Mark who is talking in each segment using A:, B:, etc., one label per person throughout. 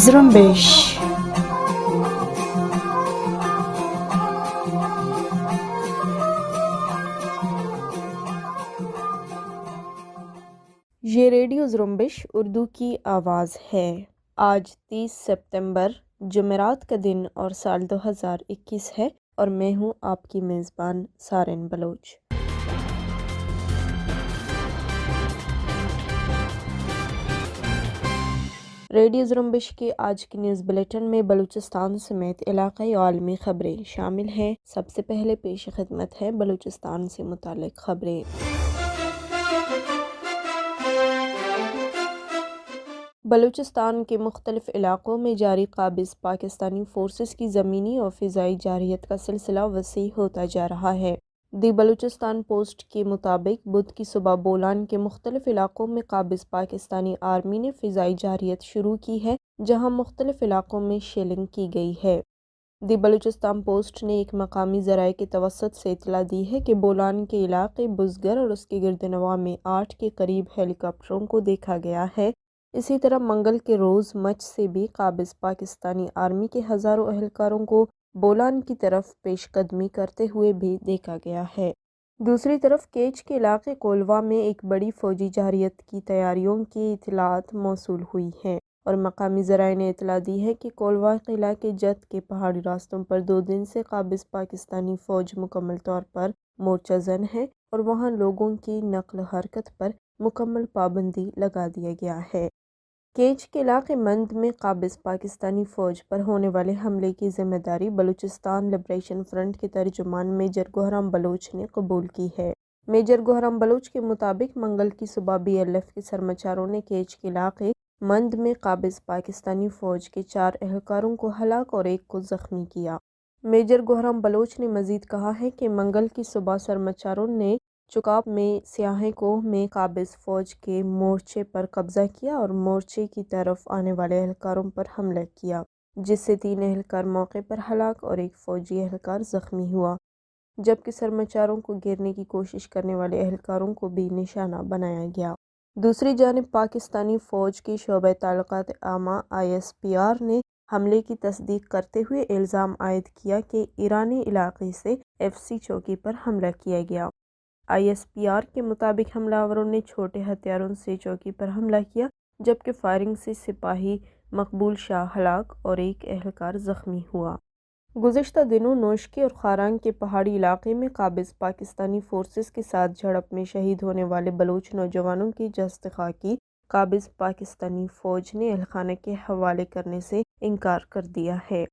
A: زرمبش یہ ریڈیو زرمبش اردو کی آواز ہے۔ آج 30 ستمبر جمعرات کا دن اور سال 2021 ہے اور میں ہوں آپ کی میزبان سارن بلوچ۔ ریڈیو زرمبش کے آج کی نیوز بلیٹن میں بلوچستان سمیت علاقائی عالمی خبریں شامل ہیں۔ سب سے پہلے پیش خدمت ہے بلوچستان سے متعلق خبریں۔ بلوچستان کے مختلف علاقوں میں جاری قابض پاکستانی فورسز کی زمینی اور فضائی جارحیت کا سلسلہ وسیع ہوتا جا رہا ہے۔ دی بلوچستان پوسٹ کے مطابق بدھ کی صبح بولان کے مختلف علاقوں میں قابض پاکستانی آرمی نے فضائی جارحیت شروع کی ہے، جہاں مختلف علاقوں میں شیلنگ کی گئی ہے۔ دی بلوچستان پوسٹ نے ایک مقامی ذرائع کے توسط سے اطلاع دی ہے کہ بولان کے علاقے بزگر اور اس کے گرد نواح میں 8 کے قریب ہیلی کاپٹروں کو دیکھا گیا ہے۔ اسی طرح منگل کے روز مچھ سے بھی قابض پاکستانی آرمی کے ہزاروں اہلکاروں کو بولان کی طرف پیش قدمی کرتے ہوئے بھی دیکھا گیا ہے۔ دوسری طرف کیچ کے علاقے کولوا میں ایک بڑی فوجی جارحیت کی تیاریوں کی اطلاعات موصول ہوئی ہیں اور مقامی ذرائع نے اطلاع دی ہے کہ کولوا قلعہ کے جت کے پہاڑی راستوں پر 2 دن سے قابض پاکستانی فوج مکمل طور پر مورچہ زن ہے اور وہاں لوگوں کی نقل و حرکت پر مکمل پابندی لگا دیا گیا ہے۔ کیچ کے علاقے مند میں قابض پاکستانی فوج پر ہونے والے حملے کی ذمہ داری بلوچستان لبریشن فرنٹ کے ترجمان میجر گوہرام بلوچ نے قبول کی ہے۔ میجر گوہرام بلوچ کے مطابق منگل کی صبح BLF کے سرمچاروں نے کیچ کے علاقے مند میں قابض پاکستانی فوج کے 4 اہلکاروں کو ہلاک اور 1 کو زخمی کیا۔ میجر گوہرام بلوچ نے مزید کہا ہے کہ منگل کی صبح سرمچاروں نے چکاپ میں سیاہیں کوہ میں قابض فوج کے مورچے پر قبضہ کیا اور مورچے کی طرف آنے والے اہلکاروں پر حملہ کیا، جس سے 3 اہلکار موقع پر ہلاک اور 1 فوجی اہلکار زخمی ہوا، جبکہ سرمچاروں کو گھیرنے کی کوشش کرنے والے اہلکاروں کو بھی نشانہ بنایا گیا۔ دوسری جانب پاکستانی فوج کی شعبہ تعلقات عامہ ISPR نے حملے کی تصدیق کرتے ہوئے الزام عائد کیا کہ ایرانی علاقے سے FC چوکی پر حملہ کیا گیا۔ ISPR کے مطابق حملہ آوروں نے چھوٹے ہتھیاروں سے چوکی پر حملہ کیا، جبکہ فائرنگ سے سپاہی مقبول شاہ ہلاک اور 1 اہلکار زخمی ہوا۔ گزشتہ دنوں نوشکی اور خاران کے پہاڑی علاقے میں قابض پاکستانی فورسز کے ساتھ جھڑپ میں شہید ہونے والے بلوچ نوجوانوں کی جسد خاکی قابض پاکستانی فوج نے اہلخانہ کے حوالے کرنے سے انکار کر دیا ہے۔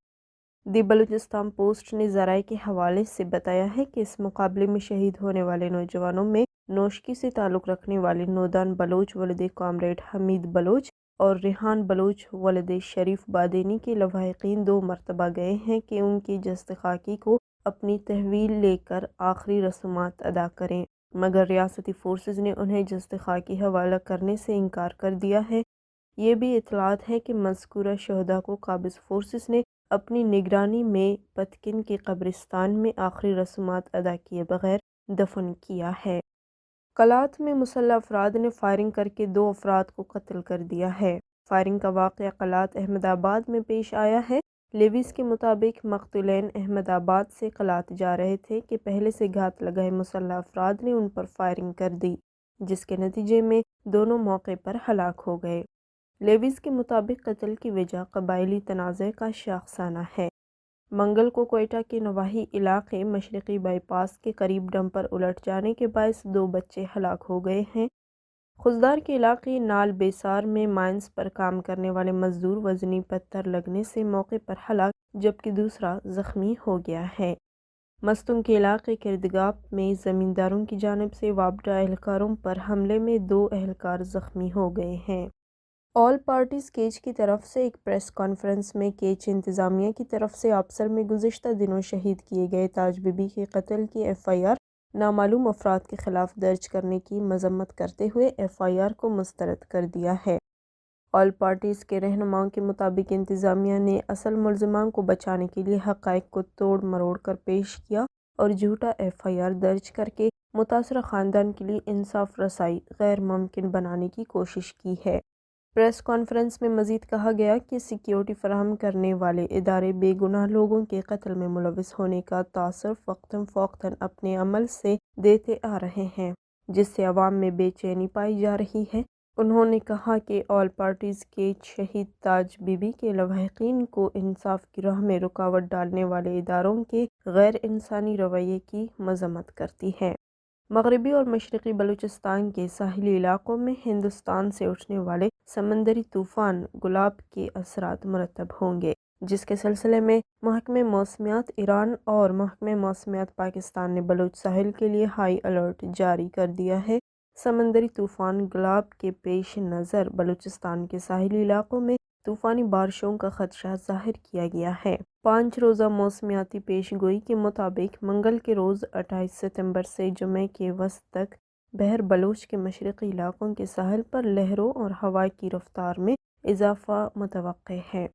A: دی بلوچستان پوسٹ نے ذرائع کے حوالے سے بتایا ہے کہ اس مقابلے میں شہید ہونے والے نوجوانوں میں نوشکی سے تعلق رکھنے والے نودان بلوچ ولد کامریڈ حمید بلوچ اور ریحان بلوچ ولد شریف بادینی کے لواحقین 2 مرتبہ گئے ہیں کہ ان کی جسد خاکی کو اپنی تحویل لے کر آخری رسومات ادا کریں، مگر ریاستی فورسز نے انہیں جسد خاکی حوالہ کرنے سے انکار کر دیا ہے۔ یہ بھی اطلاعات ہے کہ مذکورہ شہداء کو قابض فورسز نے اپنی نگرانی میں پتکن کے قبرستان میں آخری رسومات ادا کیے بغیر دفن کیا ہے۔ قلات میں مسلح افراد نے فائرنگ کر کے 2 افراد کو قتل کر دیا ہے۔ فائرنگ کا واقعہ قلات احمد آباد میں پیش آیا ہے۔ لیویز کے مطابق مقتولین احمد آباد سے قلات جا رہے تھے کہ پہلے سے گھات لگائے مسلح افراد نے ان پر فائرنگ کر دی، جس کے نتیجے میں دونوں موقع پر ہلاک ہو گئے۔ لیویز کے مطابق قتل کی وجہ قبائلی تنازع کا شاخسانہ ہے۔ منگل کو کوئٹہ کے نواحی علاقے مشرقی بائی پاس کے قریب ڈمپر الٹ جانے کے باعث 2 بچے ہلاک ہو گئے ہیں۔ خضدار کے علاقے نال بیسار میں مائنز پر کام کرنے والے مزدور وزنی پتھر لگنے سے موقع پر ہلاک جبکہ دوسرا زخمی ہو گیا ہے۔ مستنگ کے علاقے کردگاپ میں زمینداروں کی جانب سے وابڈہ اہلکاروں پر حملے میں 2 اہلکار زخمی ہو گئے ہیں۔ آل پارٹیز کیچ کی طرف سے ایک پریس کانفرنس میں کیچ انتظامیہ کی طرف سے آبسر میں گزشتہ دنوں شہید کیے گئے تاج بی بی کے قتل کی FIR نامعلوم افراد کے خلاف درج کرنے کی مذمت کرتے ہوئے FIR کو مسترد کر دیا ہے۔ آل پارٹیز کے رہنماؤں کے مطابق انتظامیہ نے اصل ملزمان کو بچانے کے لیے حقائق کو توڑ مروڑ کر پیش کیا اور جھوٹا FIR درج کر کے متاثرہ خاندان کے لیے انصاف رسائی غیر ممکن بنانے کی کوشش کی ہے۔ پریس کانفرنس میں مزید کہا گیا کہ سیکیورٹی فراہم کرنے والے ادارے بے گناہ لوگوں کے قتل میں ملوث ہونے کا تاثر وقتاً فوقتاً اپنے عمل سے دیتے آ رہے ہیں، جس سے عوام میں بے چینی پائی جا رہی ہے۔ انہوں نے کہا کہ آل پارٹیز کے شہید تاج بی بی کے لواحقین کو انصاف کی راہ میں رکاوٹ ڈالنے والے اداروں کے غیر انسانی رویے کی مذمت کرتی ہے۔ مغربی اور مشرقی بلوچستان کے ساحلی علاقوں میں ہندوستان سے اٹھنے والے سمندری طوفان گلاب کے اثرات مرتب ہوں گے، جس کے سلسلے میں محکمہ موسمیات ایران اور محکمہ موسمیات پاکستان نے بلوچ ساحل کے لیے ہائی الرٹ جاری کر دیا ہے۔ سمندری طوفان گلاب کے پیش نظر بلوچستان کے ساحلی علاقوں میں طوفانی بارشوں کا خدشہ ظاہر کیا گیا ہے۔ 5 روزہ موسمیاتی پیش گوئی کے مطابق منگل کے روز 28 ستمبر سے جمعے کے وسط تک بحر بلوچ کے مشرقی علاقوں کے ساحل پر لہروں اور ہوا کی رفتار میں اضافہ متوقع ہے۔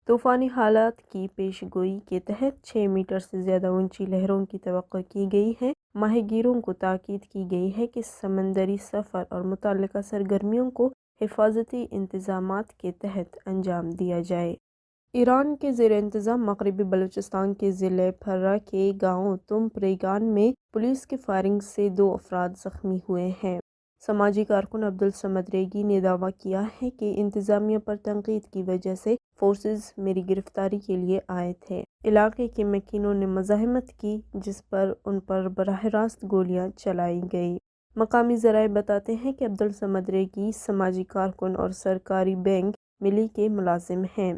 A: طوفانی حالات کی پیش گوئی کے تحت 6 میٹر سے زیادہ اونچی لہروں کی توقع کی گئی ہے۔ ماہی گیروں کو تاکید کی گئی ہے کہ سمندری سفر اور متعلقہ سرگرمیوں کو حفاظتی انتظامات کے تحت انجام دیا جائے۔ ایران کے زیر انتظام مغربی بلوچستان کے ضلع پھرا کے گاؤں تم پریگان میں پولیس کی فائرنگ سے 2 افراد زخمی ہوئے ہیں۔ سماجی کارکن عبدالصمد ریگی نے دعویٰ کیا ہے کہ انتظامیہ پر تنقید کی وجہ سے فورسز میری گرفتاری کے لیے آئے تھے۔ علاقے کے مکینوں نے مزاحمت کی، جس پر ان پر براہ راست گولیاں چلائی گئی۔ مقامی ذرائع بتاتے ہیں کہ عبدالصمد ریگی سماجی کارکن اور سرکاری بینک ملی کے ملازم ہیں۔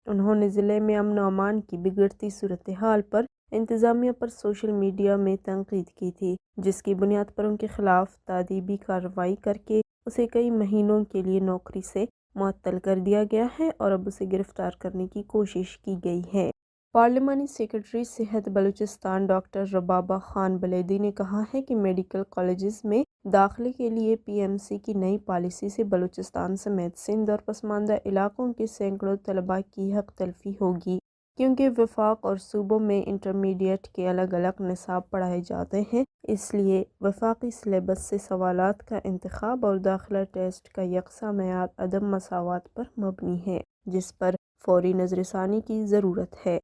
A: انہوں نے ضلع میں امن و امان کی بگڑتی صورتحال پر انتظامیہ پر سوشل میڈیا میں تنقید کی تھی، جس کی بنیاد پر ان کے خلاف تادیبی کارروائی کر کے اسے کئی مہینوں کے لیے نوکری سے معطل کر دیا گیا ہے اور اب اسے گرفتار کرنے کی کوشش کی گئی ہے۔ پارلیمانی سیکرٹری صحت بلوچستان ڈاکٹر ربابہ خان بلیدی نے کہا ہے کہ میڈیکل کالجز میں داخلے کے لیے پی ایم سی کی نئی پالیسی سے بلوچستان سمیت سندھ اور پسماندہ علاقوں کے سینکڑوں طلباء کی حق تلفی ہوگی، کیونکہ وفاق اور صوبوں میں انٹرمیڈیٹ کے الگ الگ نصاب پڑھائے جاتے ہیں۔ اس لیے وفاقی سلیبس سے سوالات کا انتخاب اور داخلہ ٹیسٹ کا یکساں معیار عدم مساوات پر مبنی ہے، جس پر فوری نظر ثانی کی ضرورت ہے۔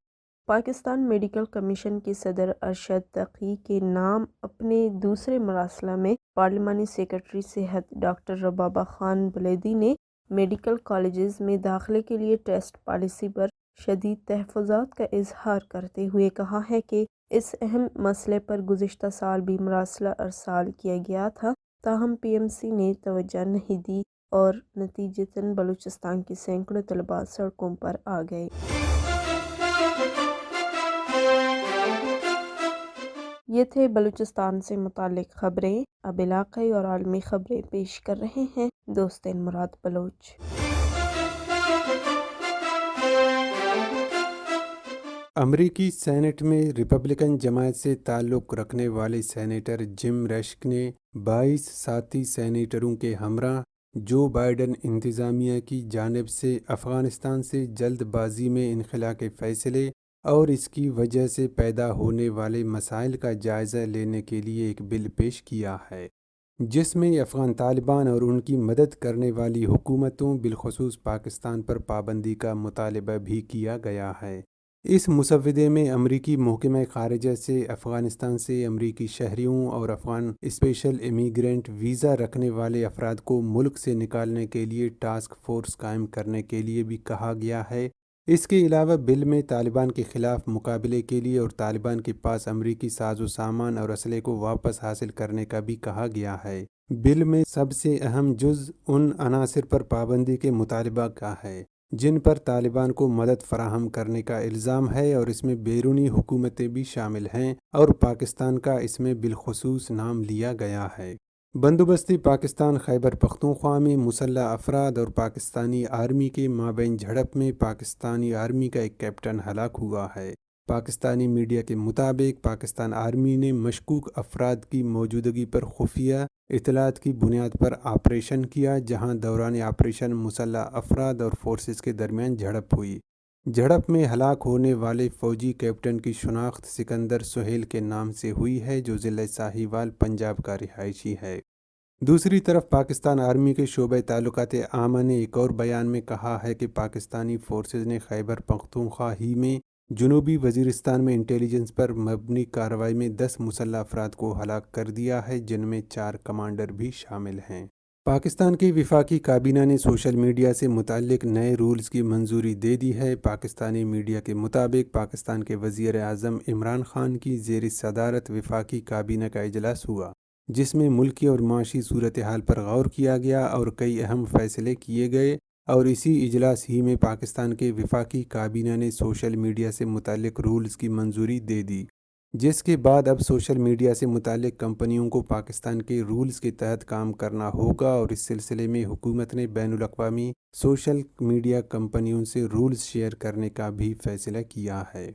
A: پاکستان میڈیکل کمیشن کے صدر ارشد تقی کے نام اپنے دوسرے مراسلہ میں پارلیمانی سیکرٹری صحت ڈاکٹر ربابہ خان بلیدی نے میڈیکل کالجز میں داخلے کے لیے ٹیسٹ پالیسی پر شدید تحفظات کا اظہار کرتے ہوئے کہا ہے کہ اس اہم مسئلے پر گزشتہ سال بھی مراسلہ ارسال کیا گیا تھا، تاہم پی ایم سی نے توجہ نہیں دی اور نتیجتاً بلوچستان کے سینکڑوں طلباء سڑکوں پر آ گئے۔ یہ تھے بلوچستان سے متعلق خبریں۔ اب علاقائی اور عالمی خبریں پیش کر رہے ہیں دوستین مراد بلوچ۔
B: امریکی سینٹ میں ریپبلکن جماعت سے تعلق رکھنے والے سینیٹر جم ریشک نے 22 ساتھی سینیٹروں کے ہمراہ جو بائیڈن انتظامیہ کی جانب سے افغانستان سے جلد بازی میں انخلا کے فیصلے اور اس کی وجہ سے پیدا ہونے والے مسائل کا جائزہ لینے کے لیے ایک بل پیش کیا ہے، جس میں افغان طالبان اور ان کی مدد کرنے والی حکومتوں بالخصوص پاکستان پر پابندی کا مطالبہ بھی کیا گیا ہے۔ اس مسودے میں امریکی محکمہ خارجہ سے افغانستان سے امریکی شہریوں اور افغان اسپیشل امیگرینٹ ویزا رکھنے والے افراد کو ملک سے نکالنے کے لیے ٹاسک فورس قائم کرنے کے لیے بھی کہا گیا ہے۔ اس کے علاوہ بل میں طالبان کے خلاف مقابلے کے لیے اور طالبان کے پاس امریکی ساز و سامان اور اسلحے کو واپس حاصل کرنے کا بھی کہا گیا ہے۔ بل میں سب سے اہم جز ان عناصر پر پابندی کے مطالبہ کا ہے جن پر طالبان کو مدد فراہم کرنے کا الزام ہے، اور اس میں بیرونی حکومتیں بھی شامل ہیں اور پاکستان کا اس میں بالخصوص نام لیا گیا ہے۔ بندوبستی پاکستان خیبر پختونخوا میں مسلح افراد اور پاکستانی آرمی کے مابین جھڑپ میں پاکستانی آرمی کا ایک کیپٹن ہلاک ہوا ہے۔ پاکستانی میڈیا کے مطابق پاکستان آرمی نے مشکوک افراد کی موجودگی پر خفیہ اطلاعات کی بنیاد پر آپریشن کیا، جہاں دوران آپریشن مسلح افراد اور فورسز کے درمیان جھڑپ ہوئی۔ جھڑپ میں ہلاک ہونے والے فوجی کیپٹن کی شناخت سکندر سہیل کے نام سے ہوئی ہے، جو ضلع ساہیوال پنجاب کا رہائشی ہے۔ دوسری طرف پاکستان آرمی کے شعبہ تعلقات عامہ نے ایک اور بیان میں کہا ہے کہ پاکستانی فورسز نے خیبر پختونخوا ہی میں جنوبی وزیرستان میں انٹیلیجنس پر مبنی کارروائی میں 10 مسلح افراد کو ہلاک کر دیا ہے، جن میں 4 کمانڈر بھی شامل ہیں۔ پاکستان کی وفاقی کابینہ نے سوشل میڈیا سے متعلق نئے رولز کی منظوری دے دی ہے۔ پاکستانی میڈیا کے مطابق پاکستان کے وزیر اعظم عمران خان کی زیر صدارت وفاقی کابینہ کا اجلاس ہوا، جس میں ملکی اور معاشی صورتحال پر غور کیا گیا اور کئی اہم فیصلے کیے گئے، اور اسی اجلاس ہی میں پاکستان کے وفاقی کابینہ نے سوشل میڈیا سے متعلق رولز کی منظوری دے دی، جس کے بعد اب سوشل میڈیا سے متعلق کمپنیوں کو پاکستان کے رولز کے تحت کام کرنا ہوگا، اور اس سلسلے میں حکومت نے بین الاقوامی سوشل میڈیا کمپنیوں سے رولز شیئر کرنے کا بھی فیصلہ کیا ہے۔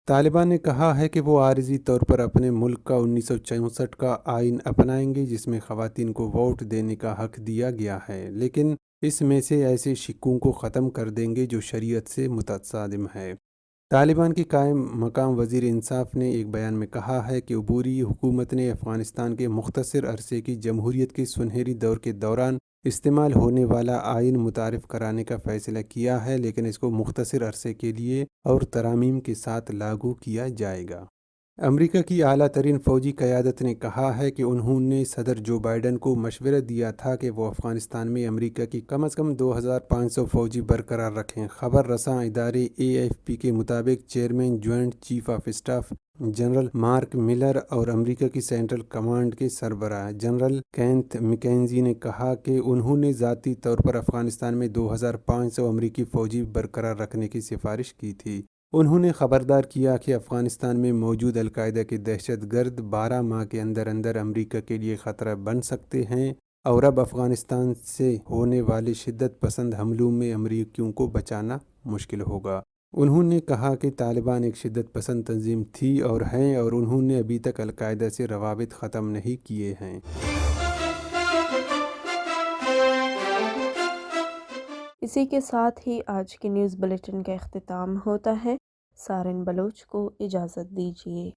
B: طالبان نے کہا ہے کہ وہ عارضی طور پر اپنے ملک کا 1964 کا آئین اپنائیں گے، جس میں خواتین کو ووٹ دینے کا حق دیا گیا ہے، لیکن اس میں سے ایسے شکوں کو ختم کر دیں گے جو شریعت سے متصادم ہے۔ طالبان کے قائم مقام وزیر انصاف نے ایک بیان میں کہا ہے کہ عبوری حکومت نے افغانستان کے مختصر عرصے کی جمہوریت کے سنہری دور کے دوران استعمال ہونے والا آئین متعارف کرانے کا فیصلہ کیا ہے، لیکن اس کو مختصر عرصے کے لیے اور ترامیم کے ساتھ لاگو کیا جائے گا۔ امریکا کی اعلیٰ ترین فوجی قیادت نے کہا ہے کہ انہوں نے صدر جو بائیڈن کو مشورہ دیا تھا کہ وہ افغانستان میں امریکا کی کم از کم 2500 فوجی برقرار رکھیں۔ خبر رساں ادارے AFP کے مطابق chairman joint chief of staff general mark Miller اور امریکا کی سینٹرل کمانڈ کے سربراہ جنرل کینتھ میکنزی نے کہا کہ انہوں نے ذاتی طور پر افغانستان میں 2500 امریکی فوجی برقرار رکھنے کی سفارش کی تھی۔ انہوں نے خبردار کیا کہ افغانستان میں موجود القاعدہ کے دہشت گرد 12 ماہ کے اندر اندر امریکا کے لیے خطرہ بن سکتے ہیں، اور اب افغانستان سے ہونے والے شدت پسند حملوں میں امریکیوں کو بچانا مشکل ہوگا۔ انہوں نے کہا کہ طالبان ایک شدت پسند تنظیم تھی اور ہیں، اور انہوں نے ابھی تک القاعدہ سے روابط ختم نہیں کیے ہیں۔
A: اسی کے ساتھ ہی آج کی نیوز بلیٹن کا اختتام ہوتا ہے۔ سارن بلوچ کو اجازت دیجیے۔